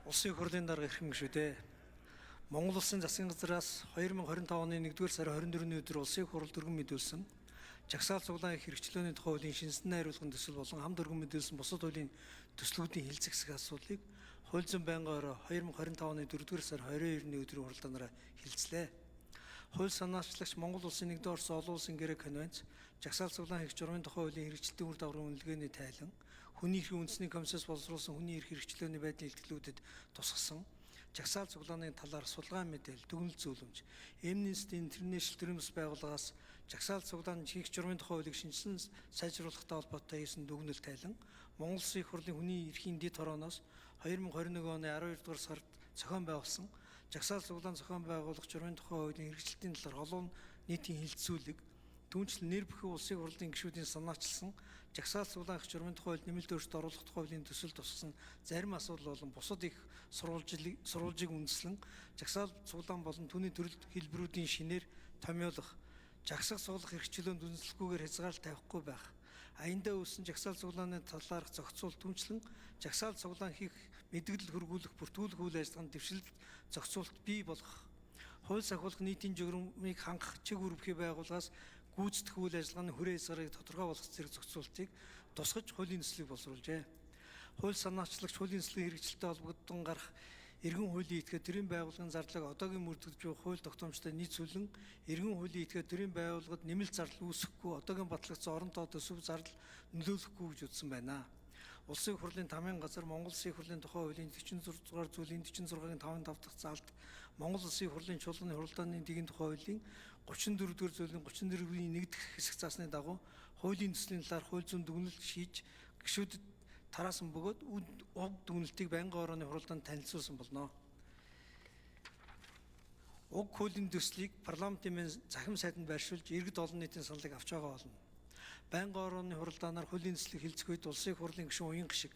Улсын их хурлын дарга эрхэм гишүүдээ. Монгол Улсын засгийн газраас 2025 оны 1-р сарын 24-ний өдөр улсын их хурл дөрвөн мэдүүлсэн жагсаал цуглаан их хэрэгчлөөний тухай хуулийн шинэсэн найруулгын төсөл болон хам дөрвөн мэдүүлсэн бусад хуулийн төслүүдийн хэлцэх асуудлыг хууль зүйн байнгын орой 2025 оны 4-р сарын 22-ний өдрийн хурлаанаараа хэлцлээ. Хууль санаачлагч Монгол Улсын нэгдүгээр Орос олон улсын гэрээ конвенц жагсаал цуглаан их журмын тухай хуулийн хэрэгжилтийн үр дагаврын үнэлгээний тайлан хүний эрхийн үндэсний комиссаас боловсруулсан хүний эрх хэрэгчлөөний байдлын илтгэлүүдэд тусгасан жагсаал цуглааны талаар судалгаа мэдээлэл дүгнэлт зөвлөмж Amnesty International төрөмс байгууллагаас жагсаал цуглааны их журмын тухай хуулийг шинжилсэн сайжруулахтай холбоотой хийсэн дүгнэлт тайлан Монгол Улсын их хурлын хүний эрхийн дэд хорооноос 2021 оны 12-р сард зохион байгуулсан жагсаал цуглаан зохион байгуулах журмын тухай хуулийн хэрэгжилтийн талаар олон нийтийн хэлэлцүүлэг түүнчлэн нэр бүхий улсын хурлын гишүүдийн санаачилсан жагсаал цуглаан их журмын тухай хууль нэмэлт өөрчлөлт оруулах тухай хуулийн төсөл тусгасан зарим асуудал болон бусад их сурвалжийг үндэслэн жагсаал цуглаан болон түүний төрөл хэлбэрүүдийн шинээр томьёолох жагсах суулгах хэрэгчлөөнд үндэслэхгүйгээр хязгаарлалт тавихгүй байх аяндаа үүссэн жагсаал цуглааны талаарх зохицуул түнчлэн жагсаал цуглаан хийх мэдгэл хөргүүлэх бүртгүүлэх үйл ажиллагаанд дэвшилт зохицуулт бий болгох хууль сахиулах нийтийн журмыг хангах чиг үүргэхий байгууллагаас гүйцэтгэх үйл ажиллагааны хүрээ хязгаарыг тодорхой болгох зэрэг зохицуултыг тусгаж хуулийн төслийг боловсруулжээ. Хууль санаачлагч хуулийн төслийн хэрэгжилттэй холбогдсон гарах эргэн хуулийн этгээд төрийн байгууллагын зардлыг одоогийн мөрдөж буй хууль тогтоомжтой нийцүүлэн эргэн хуулийн этгээд төрийн байгууллагад нэмэлт зардал үүсэхгүй одоогийн батлагдсан орон тоо төсөв зардал нөлөөлөхгүй гэж үзсэн байна. Улсын их хурлын тамийн газар Монгол Улсын их хурлын тухай хуулийн 46 дугаар зүйлийн 46-гийн 5-5 дахь заалт Монгол Улсын их хурлын чуулганы хуралдааны дэгийн тухай хуулийн 34 дугаар зүйлийн 34-ийн 1 дахь хэсэг заасны дагуу хуулийн төслийн талаар хууль зүйн дүгнэлт шийдж гишүүдэд тараасан бөгөөд уг дүгнэлтийг байнгын орооны хуралдаанд танилцуулсан болно. Уг хуулийн төслийг парламентын захим сайданд байршуулж иргэд олон нийтийн саналыг авч байгаа болно. Байнгын орооны хуралдаанаар хуулийн төслийг хэлцэх үед улсын их хурлын гишүүн уян гишиг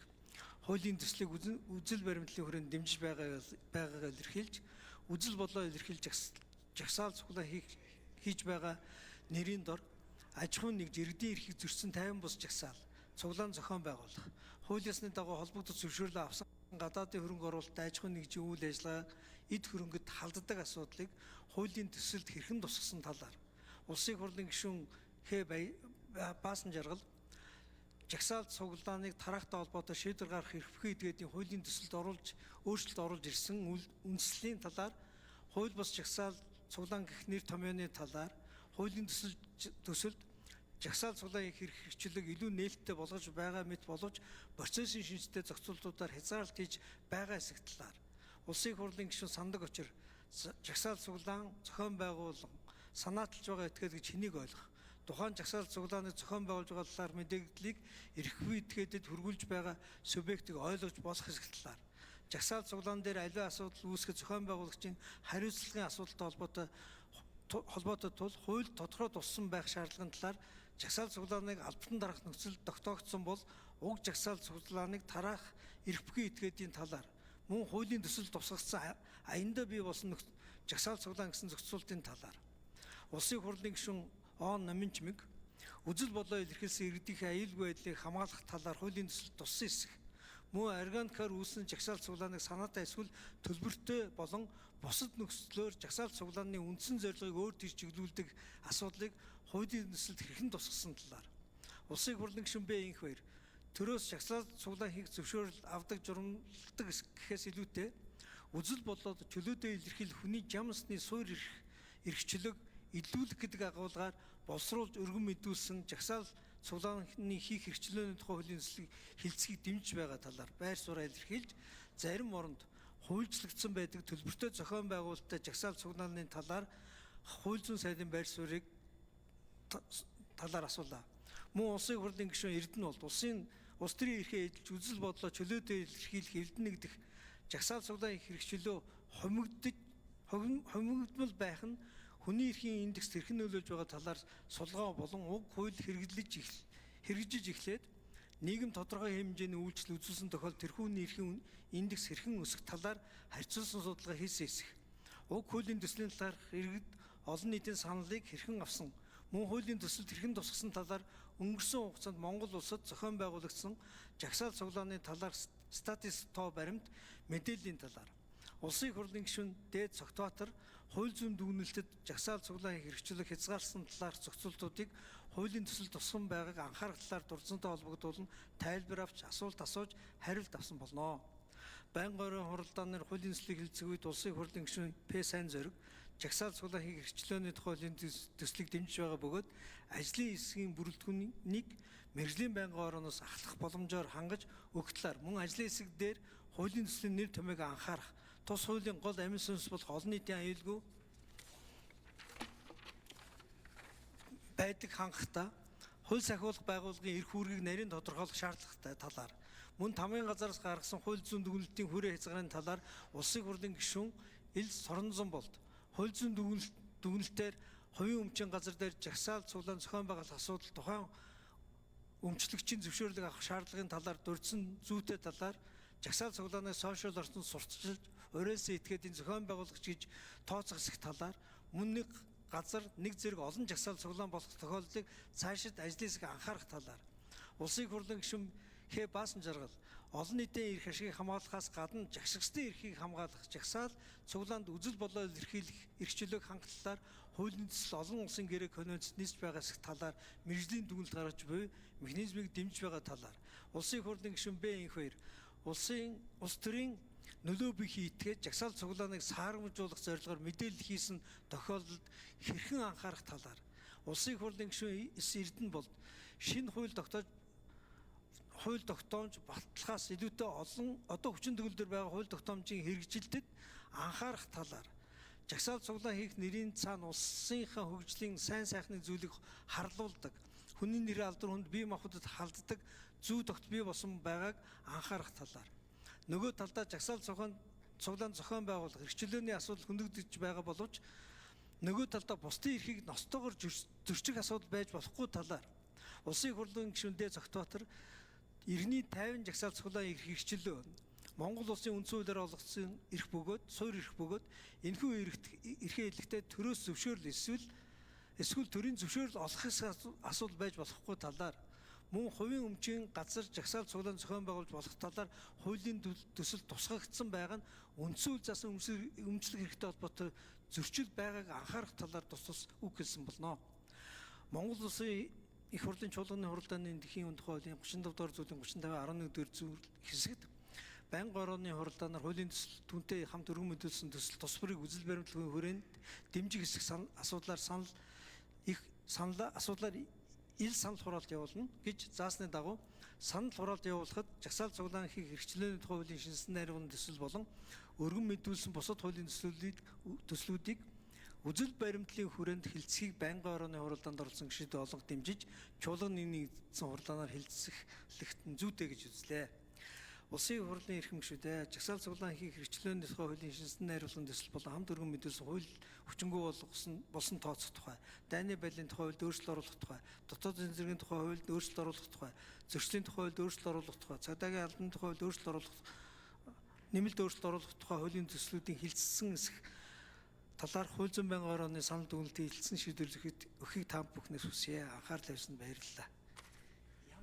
хуулийн төслийг үзэл баримтлалын хүрээнд дэмжиж байгаагаа илэрхийлж үзэл бодлоо илэрхийлж жагсаал цуглаан хийж байгаа нэрийн дор аж ахуйн нэгж иргэдийн эрхийг зөрчсөн 50 бус жагсаал цуглаан зохион байгуулах хууль ёсны дагуу холбогдох зөвшөөрлөө авсан гадаадын хөрөнгө оруулалтад аж ахуйн нэгжийн үйл ажиллагааг эд хөрөнгөд халддаг асуудлыг хуулийн төсөлд хэрхэн тусгасан талаар улсын их хурлын гишүүн Баасан жаргал жагсаал цуглааныг тараахтай холбоотой шийдвэр гаргах эрхвээ эдгээдийн хуулийн төсөлд өөрчлөлт оруулж ирсэн үндэслэлийн талаар хууль бус жагсаал цуглаан гэх нэр томьёоны талаар хуулийн төсөлд жагсаал цуглаан их хэрэгчлэг илүү нээлттэй болгож байгаа мэт боловч процессын шинжтэй зохицуултуудаар хязгаарлалт хийж байгаа хэсэг талаар улсын их хурлын гишүүн сандаг очир жагсаал цуглаан зохион байгуулан санааталж байгаа этгээд гэж хэнийг ойлгох тухайн жагсаал цуглааныг зохион байгуулж байгаа талаар мэдээллийг эрхвээ этгээдэд хөргүүлж байгаа субъектыг ойлгож болох хэсэг талаар жагсаал цуглаан дээр аливаа асуудал үүсгэж зохион байгуулагчийн хариуцлагын асуудалтай холбоотой тул хууль тодорхой туссан байх шаардлагын талаар жагсаал цуглааныг албатан дарах нөхцөл тогтоогдсон бол уг жагсаал цуглааныг тараах эрх бүхий этгээдийн талаар мөн хуулийн төсөл тусгагдсан аяндаа бий болсон жагсаал цуглаан гэсэн зохицуултын талаар улсын их хурлын гишүүн Он Номинчмиг үзэл бодлоо илэрхийлсэн иргэдийн аюулгүй байдлыг хамгаалах талаар хуулийн төсөлд туссан хэсэг мөн органикаар үүссэн жагсаал цуглааныг санаатай эсвэл төлбөртэй болон бусад нөхцлөөр жагсаал цуглааны үндсэн зорилгыг өөр тийш чиглүүлдэг асуудлыг хуулийн төсөлд хэрхэн тусгасан талаар улсын их хурлын гишүүн Инх баяр төрөөс жагсаал цуглаан хийх зөвшөөрөл авдаг журмалдаг гэхээс илүүтэй үзэл бодлоод чөлөөтэй илэрхийлэх хүний жамсны суур эрхчлөг илүүлэх гэдэг агуулгаар боловсруулж өргөн мэдүүлсэн жагсаал цуглааны хийх хэрэгчлөөний тухай хуулийн төслийг хэлцгийг дэмжиж байгаа талаар байр сууриа илэрхийлж зарим оронд хуульчлагдсан байдаг төлбөртэй зохион байгуулалттай жагсаал цуглааны талаар хууль зүйн сайдын байр суурийг талаар асуулаа. Мөн улсын их хурлын гишүүн Эрдэнэ болд улс төрийн эрхээ эдэлж үзэл бодлоо чөлөөтэй илэрхийлэх Эрдэнэ гэдэг жагсаал цуглааны хэрэгчлөө хомигдмал байх нь хүний эрхийн индекс хэрхэн нөлөөлж байгаа талаар судалгаа болон уг хууль хэрэгжиж эхлээд нийгэм тодорхой хэмжээний үйлчлэл үзүүлсэн тохиолдолд тэрхүүний эрхийн индекс хэрхэн өсөх талаар харьцуулсан судалгаа хийсэн хэсэг. Уг хуулийн төслийн талаарх иргэд олон нийтийн саналыг хэрхэн авсан мөн хуулийн төсөлд хэрхэн тусгасан талаар өнгөрсөн хугацаанд Монгол улсад зохион байгуулагдсан жагсаал цуглааны талаар статус тоо баримт мэдээллийн талаар. Улсын хурлын гишүүн Дээд Цогтбаатар хууль зүйн дүгнэлтэд жагсаал цуглаан хэрэгжүүлэх хязгаарласан талаарх зохицуултуудыг хуулийн төсөл тусган байгааг анхаарах талаар дурдсантай холбогдуулан тайлбар авч асуулт асууж хариулт авсан болно. Байнгын орон хуралдаанаар хуулийн төслийг хэлцэх үед улсын хурлын гишүүн П. Сайн зориг жагсаал цуглаан хэрэгжлөөний тухай хуулийн төслийг дэмжиж байгаа бөгөөд ажлын хэсгийн бүрэлдэхүүнийг мэргэжлийн байнгын орооноос ахлах боломжоор хангаж өгөх талаар мөн ажлын хэсэг дээр хуулийн төслийн нэр томьёог анхаарах, тус хуулийн гол амин сүнс болох олон нийтийн аюулгүй байдаг хангахтаа хууль сахиулах байгууллагын эрх үүргийг нарийн тодорхойлох шаардлагатай талаар мөн тамгын газараас гаргасан хууль зүйн дүгнэлтийн хүрээ хязгаарын талаар улсын хурлын гишүүн Ил Соронзон болд хууль зүйн дүгнэлтээр хувийн өмчийн газар дээр жагсаал цуглаан зохион байгуулах асуудал тухайн өмчлөгчийн зөвшөөрлөг авах шаардлагын талаар дурдсан зүйтэй талаар жагсаал цуглааныг сошиал орчинд сурталчилж уриалсан этгээдийн зохион байгуулагч гэж тооцох хэсэг талаар мөн нэг газар нэг зэрэг олон жагсаал цуглаан болох тохиолдлыг цаашид ажлын хэсэг анхаарах талаар улсын хурлын гишүүн Х. Баасан жаргал олон нийтийн эрх ашигыг хамгаалахаас гадна жагсагчдын эрхийг хамгаалах жагсаал цуглаанд үзэл болоод эрхийлэх эрх чөлөөг хангах талаар хуулийн төсөл олон улсын гэрээ конвенцэд нийцж байгаа хэсэг талаар мэргэжлийн дүгнэлт гаргаж буй механизмыг дэмжиж байгаа талаар улсын хурлын гишүүн Б. Инх 2 улс төрийн нөлөө бүхий итгээд жагсаал цуглааныг саарамжуулах зорилгоор мэдээлэл хийсэн тохиолдолд хэрхэн анхаарах талаар улсын хурлын гишүүн С. Эрдэнэ болд шинэ хууль тогтоомж баталгаас илүүтэй олон одоо хүчин төгөлдөр байгаа хууль тогтоомжийн хэрэгжилтэд анхаарах талаар жагсаал цуглаан хийх нэрийн цаана улсынхаа хөгжлийн сайн сайхны зүйлийг харлуулдаг хүний нэр алдар хүнд бие махбодод халддаг зүй тогт бий болсон байгааг анхаарах талаар нөгөө талдаа жагсаал цуглаан зохион байгуулах эрхчлөөний асуудал хөндөгдөж байгаа боловч нөгөө талдаа бусдын эрхийг ностойгоор зөрчих асуудал байж болохгүй талаар улсын хурлын гишүүн Дээд Цогтбаатар иргэний 50 жагсаал цуглаан эрхчлөө Монгол улсын үндсэн хуулиар олгогдсон эрх бөгөөд суур эрх бөгөөд энэхүү эрхээ хэлэхдээ төрөөс зөвшөөрөл эсвэл төрийн зөвшөөрөл олох асуудал байж болохгүй талаар мөн хувийн өмчийн газар жагсаал цуглаан зохион байгуулж болох талаар хуулийн төсөл тусгагдсан байгаа нь үндсэн хууль заасан өмчлөх эрхтэй холбоотой зөрчил байгааг анхаарах талаар тус үг хэлсэн болно. Монгол улсын их хурлын чуулганы хуралдааны дэлхийн тухай хуулийн 35 дугаар зүйлийн 35-11 дугаар зүйл хэсэгт байнгын орооны хуралдаанаар хуулийн төсөл түнтэй хамт өргөн мэдүүлсэн төсөл тус бүрийг үзэл баримтлалын хүрээнд дэмжих хэсэг асуудлаар ил санал хураалт явуулна гэж заасны дагуу санал хураалт явуулахад жагсаал цуглаан хийх эрхчлөөний тухай хуулийн шинжилсэн найргын төсөл болон өргөн мэдүүлсэн бусад хуулийн төслүүдийг үзэл баримтлалын хүрээнд хилцэхийг байнгын орооны хуралдаанд оролцсон гишүүдэд олонх дэмжиж чуулганы нэгдсэн хуралдаанаар хилцэхлэгт нь зүйтэй гэж үзлээ. Улсын хурлын эрхэм гишүүдээ жагсаал цуглаан хийх эрхчлөөний тухай хуулийн шинжилсэн найруулгын төсөл болон хамт өргөн мэдүүлсэн хууль хүчингү болсон тооцох тухай, дайны байдлын тухай хуульд өөрчлөлт оруулах тухай, дотоодын зэргийн тухай хуульд өөрчлөлт оруулах тухай, зөрчлийн тухай хуульд өөрчлөлт оруулах тухай, цагдаагийн албаны тухай хуульд өөрчлөлт оруулах, нэмэлт өөрчлөлт оруулах тухай хуулийн төслүүдийн хилцсэн хэсэг талаар хууль зүйн байнгын орооны санал дүгнэлтийн хилцсэн шийдвэр өгөхийг та бүхнээс хүсье. Анхаарал тавьсанд баярлалаа.